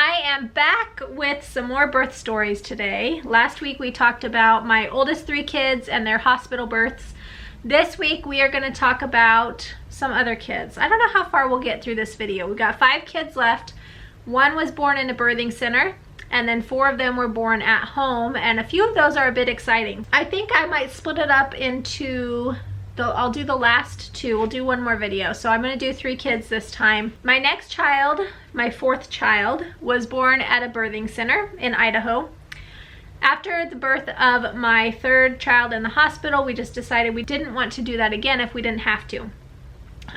I am back with some more birth stories today. Last week we talked about my oldest 3 kids and their hospital births. This week we are going to talk about some other kids. I don't know how far we'll get through this video. We got 5 kids left. 1 was born in a birthing center, and then 4 of them were born at home, and a few of those are a bit exciting. I think I might split it up into I'll do the last 2. We'll do 1 more video. So I'm going to do 3 kids this time. My next child, my 4th child, was born at a birthing center in Idaho. After the birth of my 3rd child in the hospital, we just decided we didn't want to do that again if we didn't have to.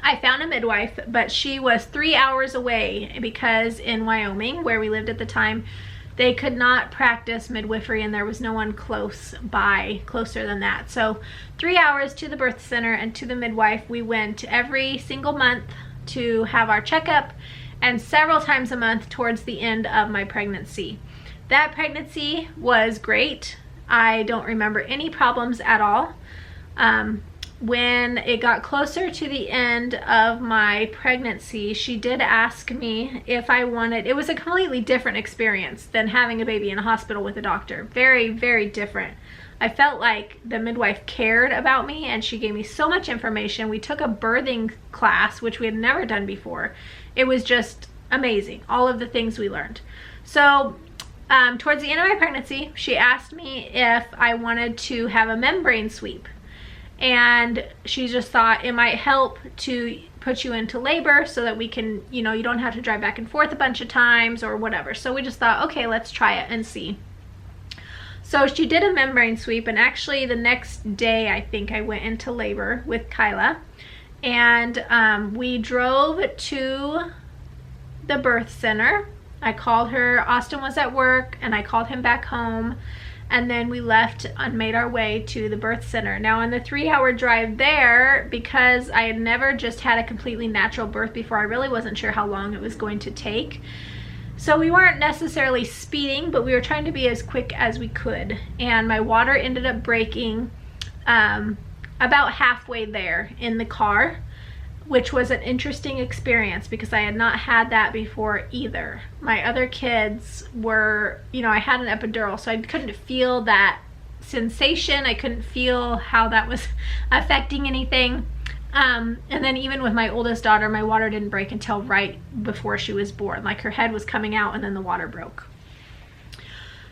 I found a midwife, but she was 3 hours away because in Wyoming, where we lived at the time, they could not practice midwifery and there was no one closer than that. So 3 hours to the birth center and to the midwife. We went every single month to have our checkup and several times a month towards the end of my pregnancy. That pregnancy was great. I don't remember any problems at all. When it got closer to the end of my pregnancy, she did ask me if I wanted, it was a completely different experience than having a baby in a hospital with a doctor. Very, very different. I felt like the midwife cared about me and she gave me so much information. We took a birthing class, which we had never done before. It was just amazing, all of the things we learned. So towards the end of my pregnancy, she asked me if I wanted to have a membrane sweep. And she just thought it might help to put you into labor so that we can, you don't have to drive back and forth a bunch of times or whatever. So we just thought, okay, let's try it and see. So she did a membrane sweep, and actually the next day I think I went into labor with Kyla. And we drove to the birth center. I called her, Austin was at work, and I called him back home. And then we left and made our way to the birth center. Now on the 3-hour drive there, because I had never just had a completely natural birth before, I really wasn't sure how long it was going to take. So we weren't necessarily speeding, but we were trying to be as quick as we could. And my water ended up breaking about halfway there in the car, which was an interesting experience because I had not had that before either. My other kids were, I had an epidural, so I couldn't feel that sensation. I couldn't feel how that was affecting anything. And then even with my oldest daughter, my water didn't break until right before she was born. Like her head was coming out and then the water broke.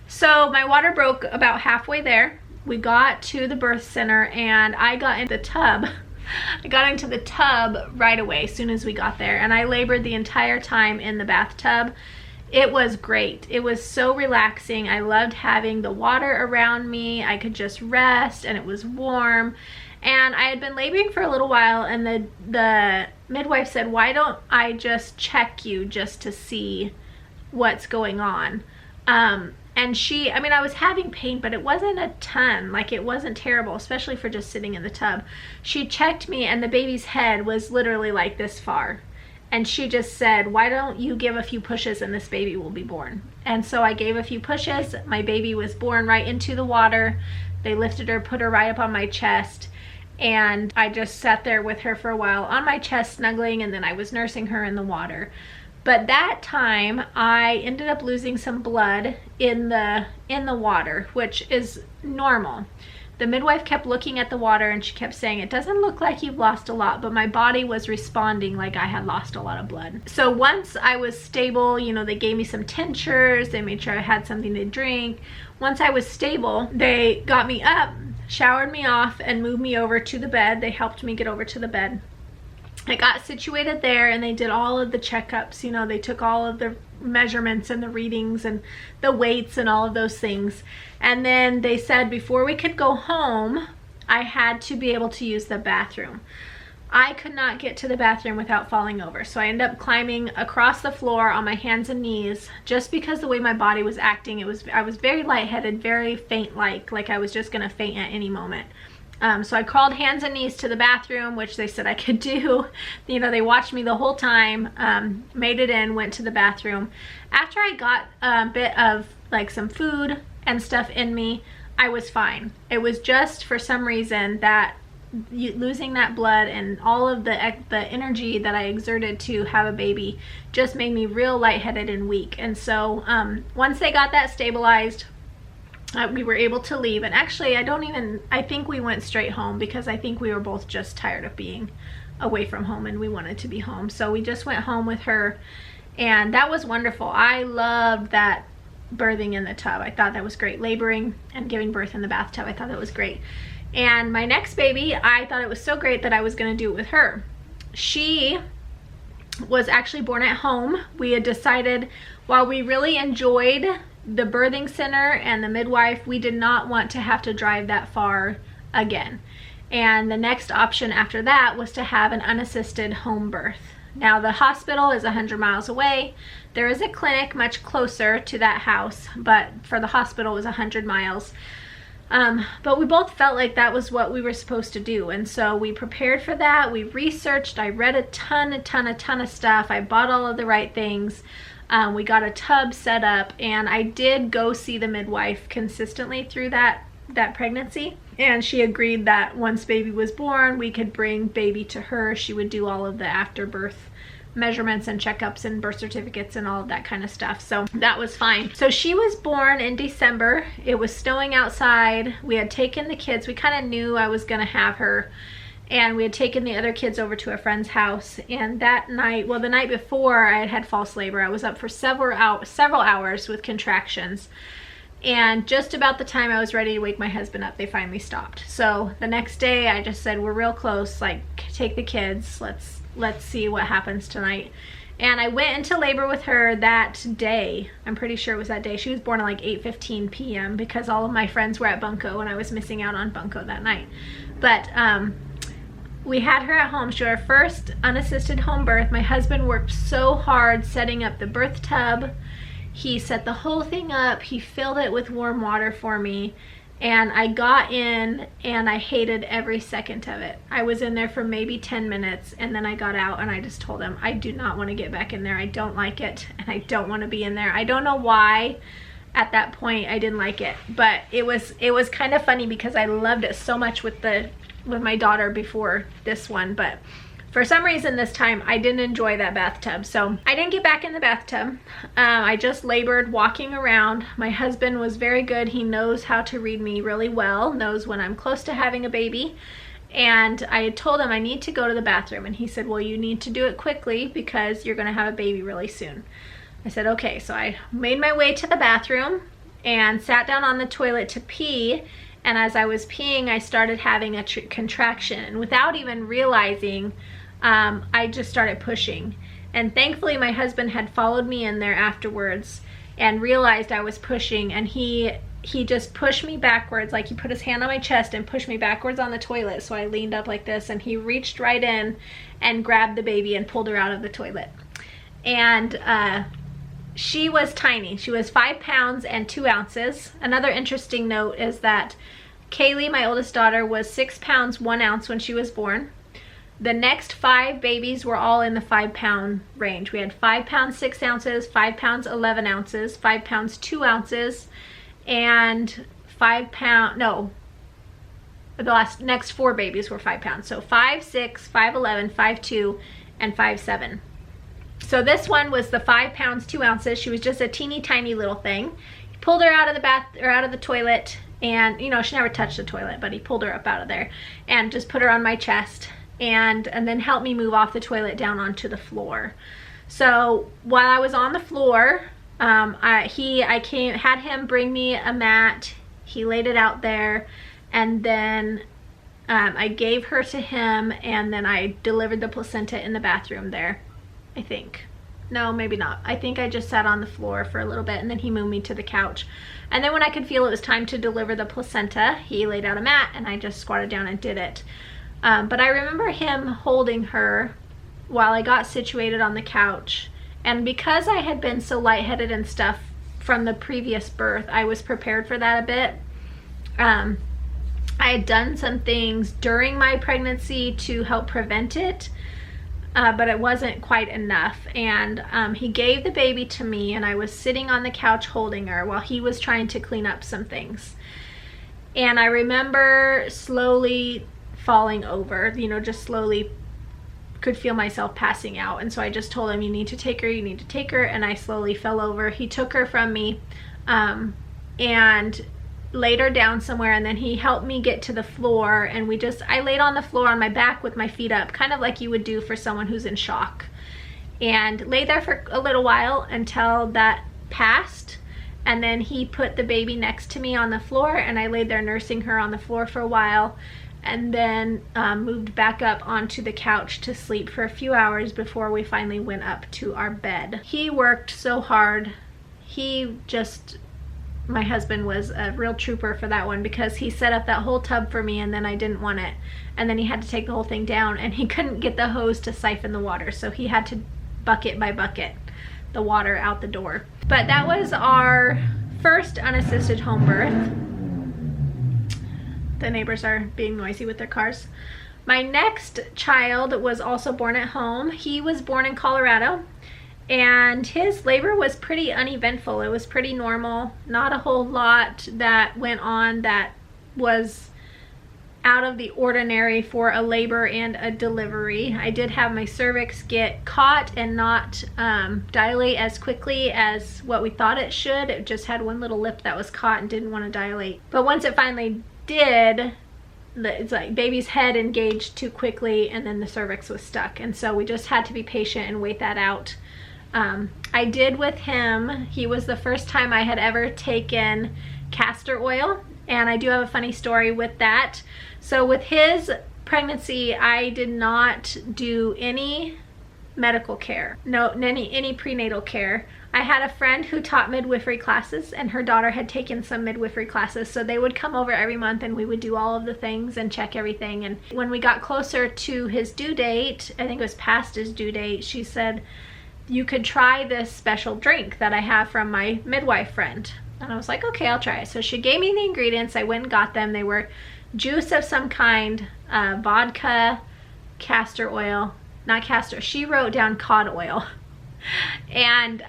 So my water broke about halfway there. We got to the birth center and I got in the tub. I got into the tub right away as soon as we got there, and I labored the entire time in the bathtub. It was great. It was so relaxing. I loved having the water around me. I could just rest and it was warm. And I had been laboring for a little while, and the midwife said, why don't I just check you just to see what's going on? And I was having pain, but it wasn't a ton. Like, it wasn't terrible, especially for just sitting in the tub. She checked me and the baby's head was literally like this far. And she just said, why don't you give a few pushes and this baby will be born? And so I gave a few pushes. My baby was born right into the water. They lifted her, put her right up on my chest. And I just sat there with her for a while on my chest snuggling, and then I was nursing her in the water. But that time I ended up losing some blood in the water, which is normal. The midwife kept looking at the water and she kept saying, it doesn't look like you've lost a lot, but my body was responding like I had lost a lot of blood. So once I was stable, they gave me some tinctures, they made sure I had something to drink. Once I was stable, they got me up, showered me off, and moved me over to the bed. They helped me get over to the bed. I got situated there and they did all of the checkups. They took all of the measurements and the readings and the weights and all of those things. And then they said before we could go home, I had to be able to use the bathroom. I could not get to the bathroom without falling over. So I ended up climbing across the floor on my hands and knees just because the way my body was acting. I was very lightheaded, very faint-like I was just gonna faint at any moment. So I crawled hands and knees to the bathroom, which they said I could do. They watched me the whole time, made it in, went to the bathroom. After I got a bit of some food and stuff in me, I was fine. It was just for some reason that losing that blood and all of the energy that I exerted to have a baby just made me real lightheaded and weak. And so once they got that stabilized, we were able to leave. And actually, I think we went straight home because I think we were both just tired of being away from home and we wanted to be home. So we just went home with her, and that was wonderful. I loved that birthing in the tub. I thought that was great. Laboring and giving birth in the bathtub, I thought that was great. And my next baby, I thought it was so great that I was going to do it with her. She was actually born at home. We had decided, while we really enjoyed the birthing center and the midwife, we did not want to have to drive that far again. And the next option after that was to have an unassisted home birth. Now, the hospital is 100 miles away. There is a clinic much closer to that house, but for the hospital it was 100 miles. But we both felt like that was what we were supposed to do. And so we prepared for that. We researched. I read a ton of stuff. I bought all of the right things. We got a tub set up, and I did go see the midwife consistently through that pregnancy. And she agreed that once baby was born, we could bring baby to her. She would do all of the after birth measurements and checkups and birth certificates and all of that kind of stuff. So that was fine. So she was born in December. It was snowing outside. We had taken the kids. We kind of knew I was going to have her. And we had taken the other kids over to a friend's house. And that night, well, the night before, I had false labor. I was up for several hours with contractions. And just about the time I was ready to wake my husband up, they finally stopped. So the next day, I just said, we're real close. Like, take the kids. Let's see what happens tonight. And I went into labor with her that day. I'm pretty sure it was that day. She was born at like 8:15 p.m. because all of my friends were at Bunko and I was missing out on Bunko that night. But we had her at home. She was our first unassisted home birth. My husband worked so hard setting up the birth tub. He set the whole thing up. He filled it with warm water for me. And I got in and I hated every second of it. I was in there for maybe 10 minutes and then I got out and I just told him, I do not want to get back in there. I don't like it and I don't want to be in there. I don't know why at that point I didn't like it, but it was kind of funny because I loved it so much with my daughter before this one, but for some reason this time I didn't enjoy that bathtub. So I didn't get back in the bathtub. I just labored walking around. My husband was very good. He knows how to read me really well, knows when I'm close to having a baby. And I had told him I need to go to the bathroom. And he said, well, you need to do it quickly because you're gonna have a baby really soon. I said, okay. So I made my way to the bathroom and sat down on the toilet to pee. And as I was peeing, I started having a contraction. And without even realizing, I just started pushing. And thankfully my husband had followed me in there afterwards and realized I was pushing, and he just pushed me backwards. Like, he put his hand on my chest and pushed me backwards on the toilet. So I leaned up like this and he reached right in and grabbed the baby and pulled her out of the toilet. And she was tiny. She was 5 pounds and 2 ounces. Another interesting note is that Kaylee, my oldest daughter, was 6 pounds 1 ounce when she was born. The next 5 babies were all in the 5 pound range. We had 5 pounds 6 ounces, 5 pounds 11 ounces, 5 pounds 2 ounces, and 5 pound, no, the next 4 babies were 5 pounds. So 5, 6, 5, 11, 5, 2, and 5, 7. So this one was the 5 pounds 2 ounces. She was just a teeny tiny little thing. He pulled her out of the out of the toilet, and you know, she never touched the toilet, but he pulled her up out of there and just put her on my chest. And then helped me move off the toilet down onto the floor. So while I was on the floor, I had him bring me a mat. He laid it out there, and then I gave her to him, and then I delivered the placenta in the bathroom there, I think. No, maybe not. I think I just sat on the floor for a little bit, and then he moved me to the couch. And then when I could feel it was time to deliver the placenta, he laid out a mat, and I just squatted down and did it. But I remember him holding her while I got situated on the couch. And because I had been so lightheaded and stuff from the previous birth, I was prepared for that a bit. I had done some things during my pregnancy to help prevent it, but it wasn't quite enough. And he gave the baby to me, and I was sitting on the couch holding her while he was trying to clean up some things. And I remember slowly falling over, you know, just slowly could feel myself passing out. And so I just told him, you need to take her, you need to take her. And I slowly fell over. He took her from me and laid her down somewhere, and then he helped me get to the floor, and I laid on the floor on my back with my feet up, kind of like you would do for someone who's in shock, and lay there for a little while until that passed. And then he put the baby next to me on the floor, and I laid there nursing her on the floor for a while, and then moved back up onto the couch to sleep for a few hours before we finally went up to our bed. He worked so hard. My husband was a real trooper for that one, because he set up that whole tub for me, and then I didn't want it. And then he had to take the whole thing down, and he couldn't get the hose to siphon the water. So he had to bucket by bucket the water out the door. But that was our first unassisted home birth. The neighbors are being noisy with their cars. My next child was also born at home. He was born in Colorado, and his labor was pretty uneventful. It was pretty normal. Not a whole lot that went on that was out of the ordinary for a labor and a delivery. I did have my cervix get caught and not dilate as quickly as what we thought it should. It just had one little lip that was caught and didn't want to dilate. But once it finally did, it's like baby's head engaged too quickly, and then the cervix was stuck, and so we just had to be patient and wait that out. I did with him, he was the first time I had ever taken castor oil, and I do have a funny story with that. So with his pregnancy, I did not do any medical care, any prenatal care. I had a friend who taught midwifery classes, and her daughter had taken some midwifery classes, so they would come over every month and we would do all of the things and check everything. And when we got closer to his due date, I think it was past his due date, she said, you could try this special drink that I have from my midwife friend. And I was like, okay, I'll try it. So she gave me the ingredients. I went and got them. They were juice of some kind, vodka, castor oil, not castor, she wrote down cod oil. And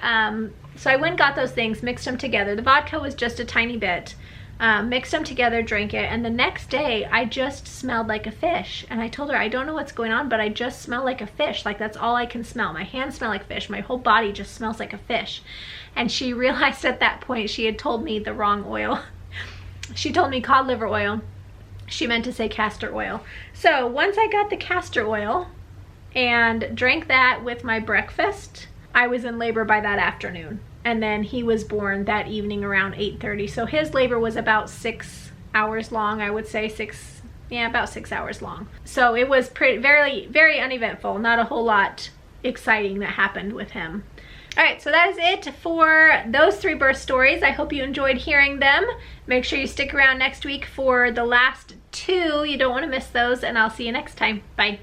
so I went and got those things, mixed them together. The vodka was just a tiny bit. Mixed them together, drank it, and the next day I just smelled like a fish. And I told her, I don't know what's going on, but I just smell like a fish. Like, that's all I can smell. My hands smell like fish. My whole body just smells like a fish. And she realized at that point she had told me the wrong oil. She told me cod liver oil. She meant to say castor oil. So once I got the castor oil and drank that with my breakfast, I was in labor by that afternoon. And then he was born that evening around 8:30. So his labor was about 6 hours long, I would say. About 6 hours long. So it was very, very uneventful. Not a whole lot exciting that happened with him. All right, so that is it for those 3 birth stories. I hope you enjoyed hearing them. Make sure you stick around next week for the last 2. You don't want to miss those, and I'll see you next time. Bye.